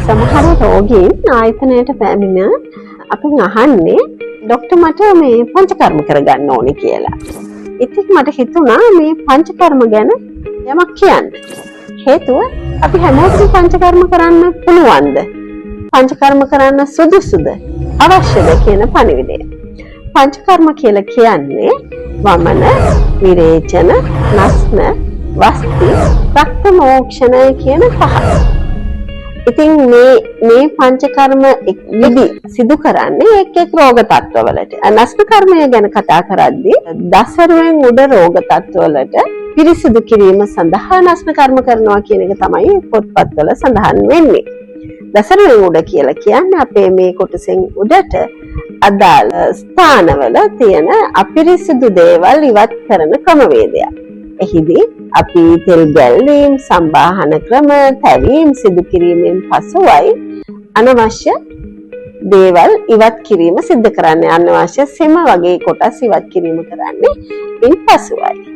සමහර රෝගීන් ආයතනයට පැමිණ අපෙන් අහන්නේ ડોක්ටර් මට මේ පංචකර්ම කරගන්න ඕනේ කියලා. ඉතින් මට හිතුණා මේ පංචකර්ම ගැන යමක් කියන්න. හේතුව අපි හැමෝටම පංචකර්ම කරන්න පුළුවන්ද? පංචකර්ම කරන්න සුදුසුද? අවශ්‍යද කියන පණිවිඩය. පංචකර්ම කියලා කියන්නේ වමන, විරේචන, නස්න, වස්ති, රක්ත මෝක්ෂණය කියන පහ. ඉතින් මේ පංචකර්ම විදි සිදු කරන්නේ එක් රෝග තත්ත්වවලට. නස්න කර්මය ගැන කතා කරද්දී දසරුවෙන් උඩ රෝග තත්ත්වවලට පිරිසිදු කිරීම සඳහා නස්න කර්ම කරනවා කියන එක තමයි පොත්පත්වල සඳහන් වෙන්නේ. දසරුවෙන් උඩ කියලා කියන්නේ අපේ මේ කොටසෙන් උඩට අදාළ ස්ථානවල තියෙන අපිරිසිදු දේවල් ඉවත් කරන ක්‍රමවේදයක්. එහිදී අපි තෙල් ගැල්වීම, සම්බාහන ක්‍රම, තැවීම සිදු කිරීමෙන් පසුවයි අනවශ්‍ය දේවල් ඉවත් කිරීම සිදු කරන්නේ. අනවශ්‍ය සෙම වගේ කොටස් ඉවත් කිරීම කරන්නේ ඉන් පසුවයි.